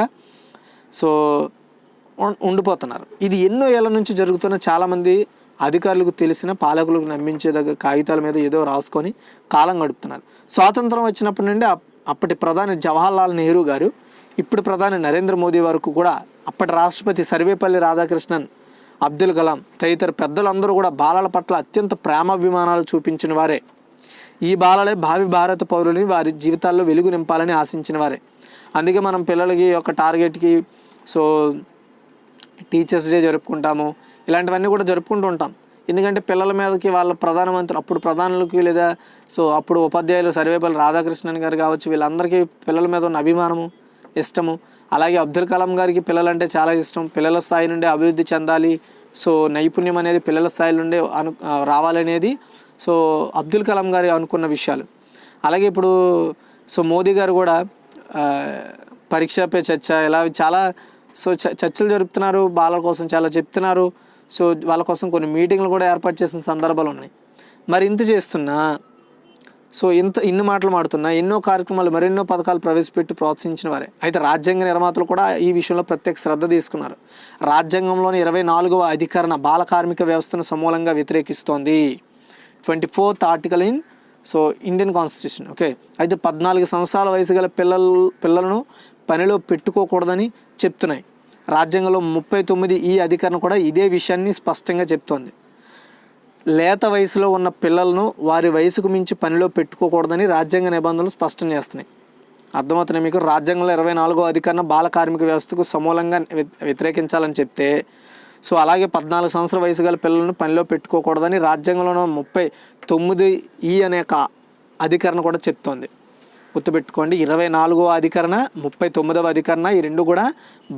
ఉండిపోతున్నారు. ఇది ఎన్నో ఏళ్ల నుంచి జరుగుతున్న చాలామంది అధికారులకు తెలిసిన పాలకులకు నమ్మించేదగ్గ కాగితాల మీద ఏదో రాసుకొని కాలం గడుపుతున్నారు. స్వాతంత్రం వచ్చినప్పటి నుండి అప్పటి ప్రధాని జవహర్లాల్ నెహ్రూ గారు, ఇప్పుడు ప్రధాని నరేంద్ర మోదీ వరకు కూడా అప్పటి రాష్ట్రపతి సర్వేపల్లి రాధాకృష్ణన్, అబ్దుల్ కలాం తదితర పెద్దలందరూ కూడా బాలల పట్ల అత్యంత ప్రేమాభిమానాలు చూపించిన వారే. ఈ బాలలే భావి భారత పౌరులని వారి జీవితాల్లో వెలుగు నింపాలని ఆశించిన వారే. అందుకే మనం పిల్లలకి ఒక టార్గెట్కి టీచర్స్ డే జరుపుకుంటాము, ఇలాంటివన్నీ కూడా జరుపుకుంటూ ఉంటాం. ఎందుకంటే పిల్లల మీదకి వాళ్ళ ప్రధానమంత్రి, అప్పుడు ప్రధానులకి లేదా అప్పుడు ఉపాధ్యాయులు సర్వేపల్లి రాధాకృష్ణన్ గారు కావచ్చు, వీళ్ళందరికీ పిల్లల మీద ఉన్న అభిమానము, ఇష్టము. అలాగే అబ్దుల్ కలాం గారికి పిల్లలంటే చాలా ఇష్టం. పిల్లల స్థాయి నుండి అభివృద్ధి చెందాలి, నైపుణ్యం అనేది పిల్లల స్థాయి నుండి రావాలనేది అబ్దుల్ కలాం గారు అనుకున్న విషయాలు. అలాగే ఇప్పుడు మోదీ గారు కూడా పరీక్ష పే చర్చ ఇలా చాలా చర్చలు జరుపుతున్నారు, బాలల కోసం చాలా చెప్తున్నారు. వాళ్ళ కోసం కొన్ని మీటింగ్లు కూడా ఏర్పాటు చేసిన సందర్భాలు ఉన్నాయి. మరి ఇంత చేస్తున్నా, ఇన్ని మాటలు మాడుతున్నా, ఎన్నో కార్యక్రమాలు, మరెన్నో పథకాలు ప్రవేశపెట్టి ప్రోత్సహించిన వారే. అయితే రాజ్యాంగ నిర్మాతలు కూడా ఈ విషయంలో ప్రత్యేక శ్రద్ధ తీసుకున్నారు. రాజ్యాంగంలోని 24వ అధికరణ బాల కార్మిక వ్యవస్థను సమూలంగా వ్యతిరేకిస్తోంది. 24th article in Indian constitution. Okay, అయితే 14 సంవత్సరాల వయసు గల పిల్లలను పనిలో పెట్టుకోకూడదని చెప్తున్నాయి. రాజ్యాంగంలో 39 ఈ అధికరణ కూడా ఇదే విషయాన్ని స్పష్టంగా చెప్తోంది. లేత వయసులో ఉన్న పిల్లలను వారి వయసుకు మించి పనిలో పెట్టుకోకూడదని రాజ్యాంగ నిబంధనలు స్పష్టం చేస్తున్నాయి. అర్థమవుతున్నాయి మీకు? రాజ్యాంగంలో 24వ అధికరణ బాల కార్మిక వ్యవస్థకు సమూలంగా వ్యతిరేకించాలని చెప్తే, అలాగే 14 సంవత్సరాల వయసు గల పిల్లలను పనిలో పెట్టుకోకూడదని రాజ్యాంగంలో 39 ఈ అనే అధికరణ కూడా చెప్తోంది. గుర్తుపెట్టుకోండి, 24వ అధికరణ, 39వ అధికరణ, ఈ రెండు కూడా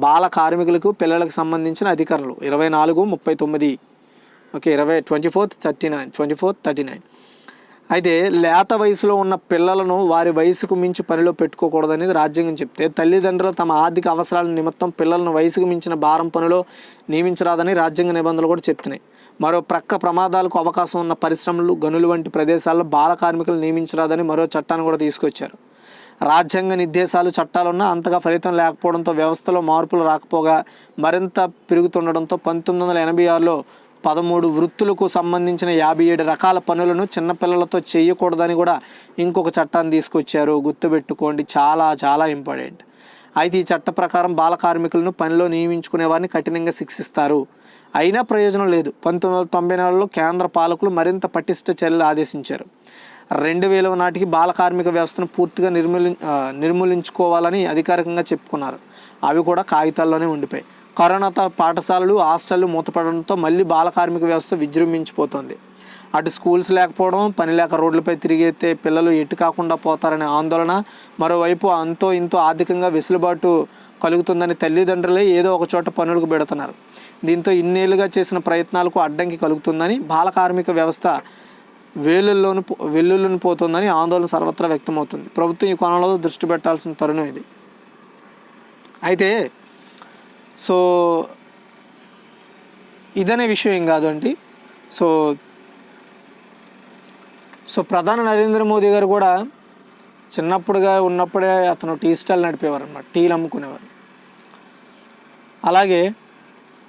బాల కార్మికులకు, పిల్లలకు సంబంధించిన అధికరణలు. 24, 39. Okay, 24th 39. అయితే లేత వయసులో ఉన్న పిల్లలను వారి వయసుకు మించి పనిలో పెట్టుకోకూడదనేది రాజ్యాంగం చెప్తే, తల్లిదండ్రులు తమ ఆర్థిక అవసరాల నిమిత్తం పిల్లలను వయసుకు మించిన భారం పనిలో నియమించరాదని రాజ్యాంగ నిబంధనలు కూడా చెప్తున్నాయి. మరో ప్రక్క ప్రమాదాలకు అవకాశం ఉన్న పరిశ్రమలు, గనులు వంటి ప్రదేశాల్లో బాల కార్మికులు నియమించరాదని మరో చట్టాన్ని కూడా తీసుకొచ్చారు. రాజ్యాంగ నిర్దేశాలు, చట్టాలున్నా అంతగా ఫలితం లేకపోవడంతో వ్యవస్థలో మార్పులు రాకపోగా మరింత పెరుగుతుండడంతో 1986లో 13 వృత్తులకు సంబంధించిన 57 రకాల పనులను చిన్నపిల్లలతో చేయకూడదని కూడా ఇంకొక చట్టాన్ని తీసుకొచ్చారు. గుర్తుపెట్టుకోండి, చాలా చాలా ఇంపార్టెంట్. అయితే ఈ చట్ట ప్రకారం బాల కార్మికులను పనిలో నియమించుకునే వారిని కఠినంగా శిక్షిస్తారు. అయినా ప్రయోజనం లేదు. 1994లో కేంద్ర పాలకులు మరింత పటిష్ట చర్యలు ఆదేశించారు. 2000 నాటికి బాల కార్మిక వ్యవస్థను పూర్తిగా నిర్మూలించుకోవాలని అధికారికంగా చెప్పుకున్నారు. అవి కూడా కాగితాల్లోనే ఉండిపోయాయి. కరోనాతో పాఠశాలలు, హాస్టళ్ళు మూతపడడంతో మళ్ళీ బాల కార్మిక వ్యవస్థ విజృంభించిపోతుంది. అటు స్కూల్స్ లేకపోవడం, పని లేక రోడ్లపై తిరిగితే పిల్లలు ఎటు కాకుండా పోతారనే ఆందోళన, మరోవైపు అంతో ఇంతో ఆర్థికంగా వెసులుబాటు కలుగుతుందని తల్లిదండ్రులే ఏదో ఒక చోట పనులకు పెడుతున్నారు. దీంతో ఇన్నేళ్లుగా చేసిన ప్రయత్నాలకు అడ్డంకి కలుగుతుందని, బాల కార్మిక వ్యవస్థ వెల్లుల్లోని పోతుందని ఆందోళన సర్వత్రా వ్యక్తమవుతుంది. ప్రభుత్వం ఈ కోణంలో దృష్టి పెట్టాల్సిన తరుణం ఇది. అయితే ఇదనే విషయం ఏం కాదు అండి. ప్రధాని నరేంద్ర మోదీ గారు కూడా చిన్నప్పుడుగా ఉన్నప్పుడే అతను టీ స్టాల్ నడిపేవారు అన్నమాట, టీలు అమ్ముకునేవారు. అలాగే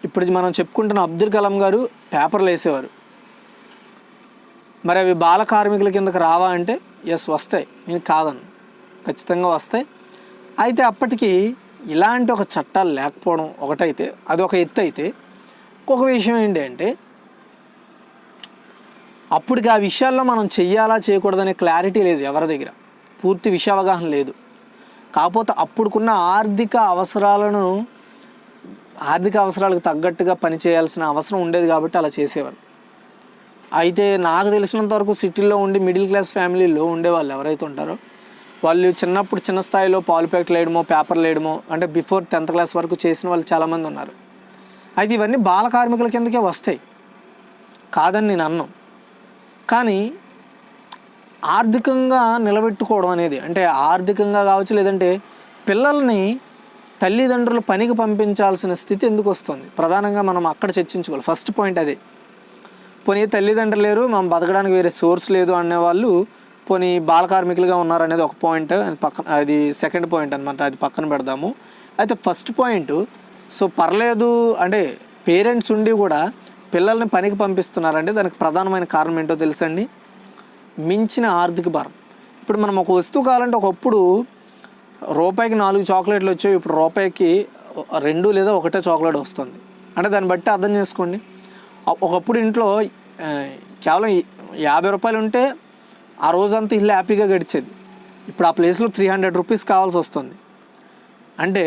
ఇప్పుడు మనం చెప్పుకుంటున్న అబ్దుల్ కలాం గారు పేపర్లు వేసేవారు. మరి అవి బాల కార్మికుల కిందకి రావా అంటే ఎస్, వస్తాయి, నేను కాదను, ఖచ్చితంగా వస్తాయి. అయితే అప్పటికి ఇలాంటి ఒక చట్టాలు లేకపోవడం ఒకటైతే, అదొక ఎత్తు అయితే, ఇంకొక విషయం ఏంటి అంటే అప్పటికి ఆ విషయాల్లో మనం చెయ్యాలా చేయకూడదనే క్లారిటీ లేదు ఎవరి దగ్గర, పూర్తి విషయ అవగాహన లేదు. కాకపోతే అప్పుడుకున్న ఆర్థిక అవసరాలకు తగ్గట్టుగా పనిచేయాల్సిన అవసరం ఉండేది కాబట్టి అలా చేసేవారు. అయితే నాకు తెలిసినంత వరకు సిటీల్లో ఉండి మిడిల్ క్లాస్ ఫ్యామిలీలో ఉండేవాళ్ళు ఎవరైతే ఉంటారో వాళ్ళు చిన్నప్పుడు చిన్న స్థాయిలో పాలు ప్యాకెట్లు వేయడమో పేపర్లు వేయడమో అంటే బిఫోర్ 10th క్లాస్ వరకు చేసిన వాళ్ళు చాలామంది ఉన్నారు. అయితే ఇవన్నీ బాల కార్మికుల కిందకే వస్తాయి, కాదని నేను అన్నాను. కానీ ఆర్థికంగా నిలబెట్టుకోవడం అనేది అంటే ఆర్థికంగా కావచ్చు, లేదంటే పిల్లల్ని తల్లిదండ్రులు పనికి పంపించాల్సిన స్థితి ఎందుకు వస్తుంది, ప్రధానంగా మనం అక్కడ చర్చించుకోవాలి. ఫస్ట్ పాయింట్ అదే. పోనీ తల్లిదండ్రులు లేరు, మనం బతకడానికి వేరే సోర్స్ లేదు అనేవాళ్ళు పోనీ బాల కార్మికులుగా ఉన్నారనేది ఒక పాయింట్, అది సెకండ్ పాయింట్ అనమాట, అది పక్కన పెడదాము. అయితే ఫస్ట్ పాయింట్, సో పర్లేదు అంటే పేరెంట్స్ ఉండి కూడా పిల్లల్ని పనికి పంపిస్తున్నారంటే దానికి ప్రధానమైన కారణం ఏంటో తెలుసండి, మించిన ఆర్థిక భారం. ఇప్పుడు మనం ఒక వస్తువు కావాలంటే ఒకప్పుడు రూపాయికి 4 చాక్లెట్లు వచ్చేవి, ఇప్పుడు రూపాయికి 2 లేదా 1 చాక్లెట్ వస్తుంది. అంటే దాన్ని బట్టి అర్థం చేసుకోండి. ఒకప్పుడు ఇంట్లో కేవలం 50 రూపాయలు ఉంటే ఆ రోజంతా ఇల్లు హ్యాపీగా గడిచేది. ఇప్పుడు ఆ ప్లేస్లో 300 రూపీస్ కావాల్సి వస్తుంది. అంటే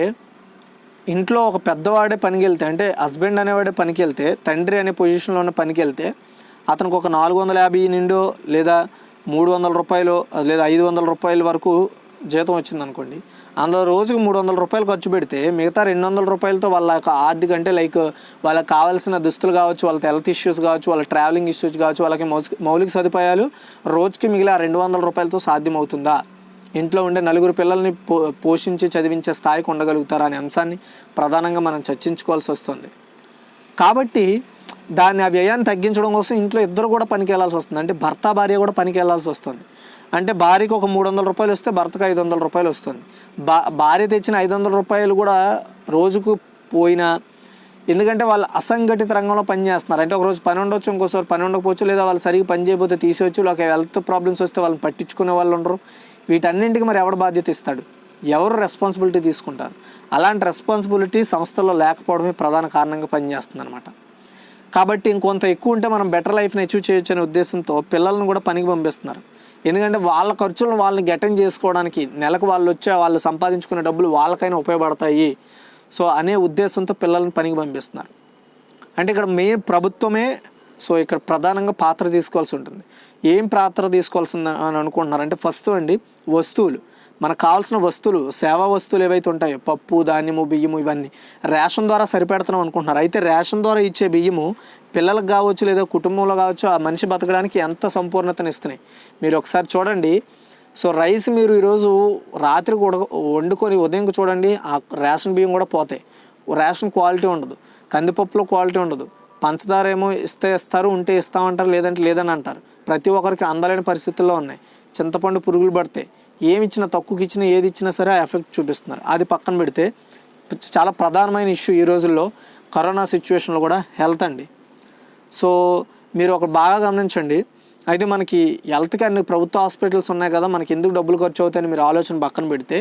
ఇంట్లో ఒక పెద్దవాడే పనికి వెళ్తే, అంటే హస్బెండ్ అనేవాడే పనికి వెళ్తే, తండ్రి అనే పొజిషన్లో ఉన్న పనికి వెళ్తే అతనికి ఒక 450 నిండో లేదా 300 రూపాయలు లేదా 500 రూపాయల వరకు జీతం వచ్చింది అనుకోండి. అందులో రోజుకు 300 రూపాయలు ఖర్చు పెడితే మిగతా 200 రూపాయలతో వాళ్ళ యొక్క ఆర్థిక అంటే లైక్ వాళ్ళకి కావాల్సిన దుస్తులు కావచ్చు, వాళ్ళకి హెల్త్ ఇష్యూస్ కావచ్చు, వాళ్ళ ట్రావెలింగ్ ఇష్యూస్ కావచ్చు, వాళ్ళకి మౌలిక సదుపాయాలు రోజుకి మిగిలిన 200 రూపాయలతో సాధ్యమవుతుందా, ఇంట్లో ఉండే 4 పిల్లల్ని పోషించి చదివించే స్థాయికి ఉండగలుగుతారా అనే అంశాన్ని ప్రధానంగా మనం చర్చించుకోవాల్సి వస్తుంది. కాబట్టి దాన్ని ఆ వ్యయాన్ని తగ్గించడం కోసం ఇంట్లో ఇద్దరు కూడా పనికి వెళ్ళాల్సి వస్తుంది. అంటే భర్త భార్య కూడా పనికి వెళ్ళాల్సి వస్తుంది. అంటే భార్యకి ఒక 300 రూపాయలు వస్తే భర్తకు 500 రూపాయలు వస్తుంది. భార్య తెచ్చిన 500 రూపాయలు కూడా రోజుకు పోయినా, ఎందుకంటే వాళ్ళు అసంఘటిత రంగంలో పనిచేస్తున్నారు. అంటే ఒకరోజు పని ఉండొచ్చు, ఇంకోసారి పని ఉండకపోవచ్చు, లేదా వాళ్ళు సరిగ్గా పని చేయకపోతే తీసేవచ్చు, లేక హెల్త్ ప్రాబ్లమ్స్ వస్తే వాళ్ళని పట్టించుకునే వాళ్ళు ఉండరు. వీటన్నింటికి మరి ఎవరు బాధ్యత ఇస్తాడు, ఎవరు రెస్పాన్సిబిలిటీ తీసుకుంటారు? అలాంటి రెస్పాన్సిబిలిటీ సంస్థలో లేకపోవడమే ప్రధాన కారణంగా పనిచేస్తుంది అనమాట. కాబట్టి ఇంకొంత ఎక్కువ ఉంటే మనం బెటర్ లైఫ్ని అచీవ్ చేయొచ్చు అనే ఉద్దేశంతో పిల్లలను కూడా పనికి పంపిస్తున్నారు. ఎందుకంటే వాళ్ళ ఖర్చులను వాళ్ళని గెటన్ చేసుకోవడానికి, నెలకు వాళ్ళు సంపాదించుకునే డబ్బులు వాళ్ళకైనా ఉపయోగపడతాయి సో అనే ఉద్దేశంతో పిల్లల్ని పనికి పంపిస్తున్నారు. అంటే ఇక్కడ మెయిన్ ప్రభుత్వమే సో ఇక్కడ ప్రధానంగా పాత్ర తీసుకోవాల్సి ఉంటుంది. ఏం పాత్ర తీసుకోవాల్సింది అని అనుకుంటున్నారంటే, ఫస్ట్ అండి వస్తువులు, మనకు కావాల్సిన వస్తువులు, సేవా వస్తువులు ఏవైతే ఉంటాయో పప్పు, ధాన్యము, బియ్యము, ఇవన్నీ రేషన్ ద్వారా సరిపెడుతున్నాం అనుకుంటున్నారు. అయితే రేషన్ ద్వారా ఇచ్చే బియ్యము పిల్లలకు కావచ్చు లేదా కుటుంబంలో కావచ్చు ఆ మనిషి బతకడానికి ఎంత సంపూర్ణతను ఇస్తున్నాయి మీరు ఒకసారి చూడండి. సో రైస్ మీరు ఈరోజు రాత్రి కూడా వండుకొని ఉదయంకి చూడండి, ఆ రేషన్ బియ్యం కూడా పోతాయి. రేషన్ క్వాలిటీ ఉండదు, కందిపప్పులో క్వాలిటీ ఉండదు, పంచదార ఏమో ఇస్తారు, ఉంటే ఇస్తామంటారు, లేదంటే లేదని అంటారు. ప్రతి ఒక్కరికి అందలేని పరిస్థితుల్లో ఉన్నాయి. చింతపండు పురుగులు పడితే ఏమి ఇచ్చినా, తక్కువకి ఇచ్చినా, ఏది ఇచ్చినా సరే ఆ ఎఫెక్ట్ చూపిస్తున్నారు. అది పక్కన పెడితే చాలా ప్రధానమైన ఇష్యూ ఈ రోజుల్లో కరోనా సిచ్యువేషన్లో కూడా హెల్త్ అండి. సో మీరు ఒక బాగా గమనించండి. అయితే మనకి హెల్త్కి అన్ని ప్రభుత్వ హాస్పిటల్స్ ఉన్నాయి కదా, మనకి ఎందుకు డబ్బులు ఖర్చు అవుతాయని మీరు ఆలోచన పక్కన పెడితే,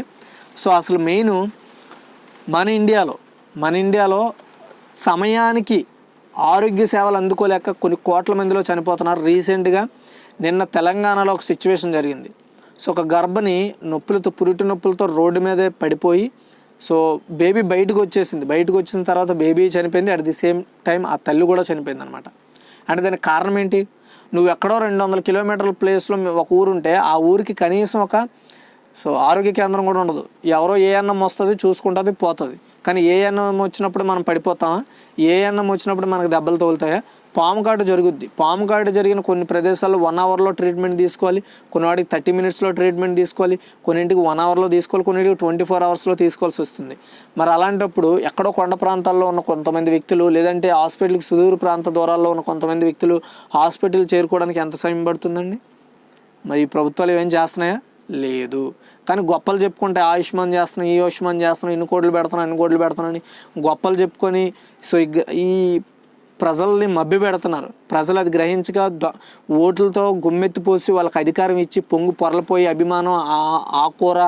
సో అసలు మెయిన్ మన ఇండియాలో సమయానికి ఆరోగ్య సేవలు అందుకోలేక కొన్ని కోట్ల మందిలో చనిపోతున్నారు. రీసెంట్గా నిన్న తెలంగాణలో ఒక సిచ్యువేషన్ జరిగింది. సో ఒక గర్భిణి పురిటి నొప్పులతో రోడ్డు మీదే పడిపోయి సో బేబీ బయటకు వచ్చిన తర్వాత బేబీ చనిపోయింది. అట్ ది సేమ్ టైం ఆ తల్లి కూడా చనిపోయింది అనమాట. అంటే దానికి కారణం ఏంటి? నువ్వు ఎక్కడో 200 కిలోమీటర్ల ప్లేస్లో ఒక ఊరు ఉంటే ఆ ఊరికి కనీసం ఒక ఆరోగ్య కేంద్రం కూడా ఉండదు. ఎవరో ఏ అన్నం వస్తుంది, చూసుకుంటుంది, పోతుంది. కానీ ఏ అన్నం వచ్చినప్పుడు మనం పడిపోతామా? ఏ అన్నం వచ్చినప్పుడు మనకు దెబ్బలు తగులుతాయా? పాము కాటు జరుగుద్ది. పాము కాటు జరిగిన కొన్ని ప్రదేశాల్లో 1 అవర్లో ట్రీట్మెంట్ తీసుకోవాలి, కొన్ని వాటికి 30 మినిట్స్లో ట్రీట్మెంట్ తీసుకోవాలి, కొన్నింటికి 1 అవర్లో తీసుకోవాలి, కొన్నింటికి 24 అవర్స్లో తీసుకోవాల్సి వస్తుంది. మరి అలాంటప్పుడు ఎక్కడో కొండ ప్రాంతాల్లో ఉన్న కొంతమంది వ్యక్తులు, లేదంటే హాస్పిటల్కి సుదూర ప్రాంత దూరాల్లో ఉన్న కొంతమంది వ్యక్తులు హాస్పిటల్ చేరుకోవడానికి ఎంత సమయం పడుతుందండి? మరి ఈ ప్రభుత్వాలు ఏం చేస్తున్నాయా? లేదు. కానీ గొప్పలు చెప్పుకుంటే ఆయుష్మాన్ చేస్తున్నాం, ఈ ఆయుష్మాన్ చేస్తున్నాం, ఇన్ని కోట్లు పెడుతున్నాను అని గొప్పలు చెప్పుకొని సో ఈ ప్రజల్ని మభ్య పెడుతున్నారు. ప్రజలు అది గ్రహించగా ఓట్లతో గుమ్మెత్తిపోసి వాళ్ళకి అధికారం ఇచ్చి పొరలిపోయి అభిమానం ఆకూర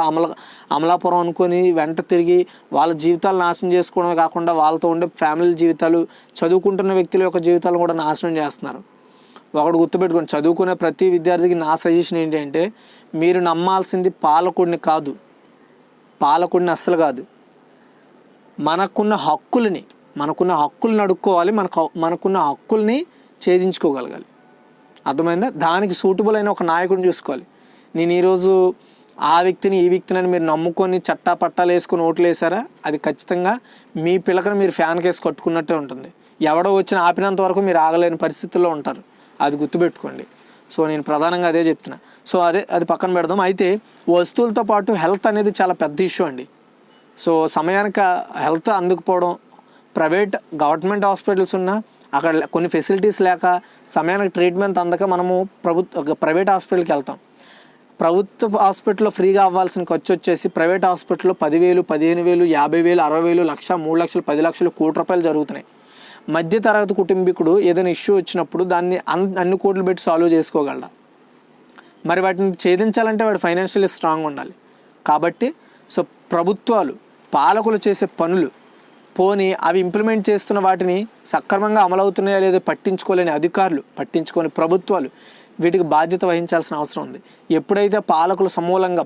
అమలాపురం అనుకొని వెంట తిరిగి వాళ్ళ జీవితాలు నాశనం చేసుకోవడమే కాకుండా వాళ్ళతో ఉండే ఫ్యామిలీ జీవితాలు, చదువుకుంటున్న వ్యక్తుల యొక్క జీవితాలు కూడా నాశనం చేస్తున్నారు. ఒకటి గుర్తుపెట్టుకోండి, చదువుకునే ప్రతి విద్యార్థికి నా సజెషన్ ఏంటంటే, మీరు నమ్మాల్సింది పాలకుడిని కాదు, పాలకుడిని అస్సలు కాదు, మనకున్న హక్కుల్ని అడుక్కోవాలి, మనకున్న హక్కుల్ని ఛేదించుకోగలగాలి. అర్థమైందా? దానికి సూటబుల్ అయిన ఒక నాయకుడిని చూసుకోవాలి. నేను ఈరోజు ఆ వ్యక్తిని ఈ వ్యక్తిని మీరు నమ్ముకొని చట్టా పట్టాలు వేసుకొని ఓట్లు వేసారా, అది ఖచ్చితంగా మీ పిల్లకను మీరు ఫ్యాన్ కేసు కట్టుకున్నట్టే ఉంటుంది. ఎవడో వచ్చిన ఆపినంత వరకు మీరు ఆగలేని పరిస్థితుల్లో ఉంటారు, అది గుర్తుపెట్టుకోండి. సో నేను ప్రధానంగా అదే చెప్తున్నా. సో అది పక్కన పెడదాం. అయితే వస్తువులతో పాటు హెల్త్ అనేది చాలా పెద్ద ఇష్యూ అండి. సో సమయానికి హెల్త్ అందుకుపోవడం, గవర్నమెంట్ హాస్పిటల్స్ ఉన్నా అక్కడ కొన్ని ఫెసిలిటీస్ లేక సమయానికి ట్రీట్మెంట్ అందక మనము ప్రైవేట్ హాస్పిటల్కి వెళ్తాం. ప్రభుత్వ హాస్పిటల్లో ఫ్రీగా అవ్వాల్సిన ఖర్చు వచ్చేసి ప్రైవేట్ హాస్పిటల్లో 10,000, 15,000, 50,000, 60,000, 1,00,000, 3 లక్షలు, 10 లక్షలు, ₹1,00,00,000 జరుగుతున్నాయి. మధ్యతరగతి కుటుంబీకుడు ఏదైనా ఇష్యూ వచ్చినప్పుడు దాన్ని అన్ని కోట్లు పెట్టి సాల్వ్ చేసుకోగలడా? మరి వాటిని ఛేదించాలంటే వాడు ఫైనాన్షియల్లీ స్ట్రాంగ్ ఉండాలి. కాబట్టి సో ప్రభుత్వాలు, పాలకులు చేసే పనులు పోని అవి ఇంప్లిమెంట్ చేస్తున్న వాటిని సక్రమంగా అమలవుతున్నాయా లేదా పట్టించుకోలేని అధికారులు, పట్టించుకోని ప్రభుత్వాలు వీటికి బాధ్యత వహించాల్సిన అవసరం ఉంది. ఎప్పుడైతే పాలకులు సమూలంగా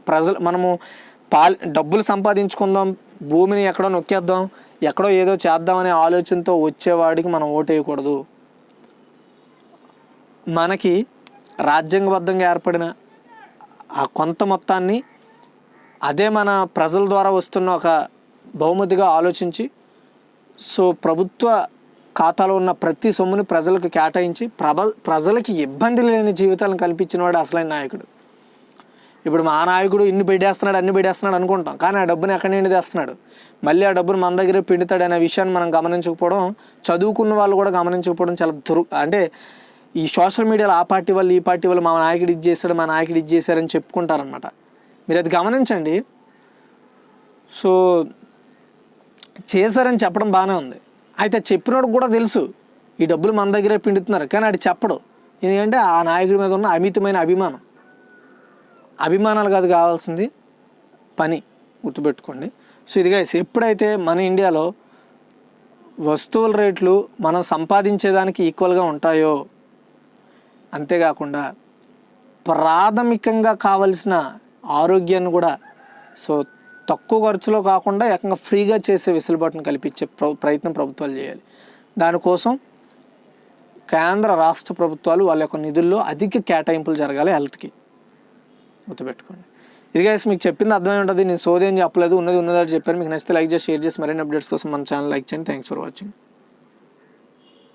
మనము డబ్బులు సంపాదించుకుందాం, భూమిని ఎక్కడో నొక్కేద్దాం, ఎక్కడో ఏదో చేద్దామనే ఆలోచనతో వచ్చేవాడికి మనం ఓటేయకూడదు. మనకి రాజ్యాంగబద్ధంగా ఏర్పడిన ఆ కొంత మొత్తాన్ని అదే మన ప్రజల ద్వారా వస్తున్న ఒక బహుమతిగా ఆలోచించి సో ప్రభుత్వ ఖాతాలో ఉన్న ప్రతి సొమ్ముని ప్రజలకు కేటాయించి ప్రజలకి ఇబ్బంది లేని జీవితాలను కల్పించిన వాడు అసలైన నాయకుడు. ఇప్పుడు మా నాయకుడు అన్ని పెట్టేస్తున్నాడు అనుకుంటాం, కానీ ఆ డబ్బుని ఎక్కడి నుండి తెస్తున్నాడు, మళ్ళీ ఆ డబ్బును మన దగ్గరే పిండుతాడు అనే విషయాన్ని మనం గమనించకపోవడం, చదువుకున్న వాళ్ళు కూడా గమనించకపోవడం చాలా అంటే ఈ సోషల్ మీడియాలో ఆ పార్టీ వాళ్ళు ఈ పార్టీ వాళ్ళు మా నాయకుడు ఇది చేశాడు, మా నాయకుడు ఇది చేశారని చెప్పుకుంటారనమాట. మీరు అది గమనించండి. సో చేశారని చెప్పడం బాగానే ఉంది. అయితే చెప్పినోడు కూడా తెలుసు ఈ డబ్బులు మన దగ్గరే పిండుతున్నారు, కానీ అది చెప్పడు. ఎందుకంటే ఆ నాయకుడి మీద ఉన్న అమితమైన అభిమానాలు కాదు కావాల్సింది, పని. గుర్తుపెట్టుకోండి. సో ఇది గైస్, ఎప్పుడైతే మన ఇండియాలో వస్తువుల రేట్లు మనం సంపాదించేదానికి ఈక్వల్గా ఉంటాయో, అంతేకాకుండా ప్రాథమికంగా కావలసిన ఆరోగ్యాన్ని కూడా సో తక్కువ ఖర్చులో కాకుండా ఏకంగా ఫ్రీగా చేసే వెసులుబాటును కల్పించే ప్రయత్నం ప్రభుత్వాలు చేయాలి. దానికోసం కేంద్ర రాష్ట్ర ప్రభుత్వాలు వాళ్ళ యొక్క నిధుల్లో అధిక కేటాయింపులు జరగాలి హెల్త్కి. గుర్తుపెట్టుకోండి. ఇది గైస్ మీకు చెప్పింది అర్థమై ఉంటుంది. నేను సోదేం చెప్పలేదు, ఉన్నది ఉన్నదని చెప్పాను. మీకు నచ్చితే లైక్ చేసి షేర్ చేసి మరిన్ని అప్డేట్స్ కోసం మన ఛానల్ లైక్ చేయండి. Thanks for watching.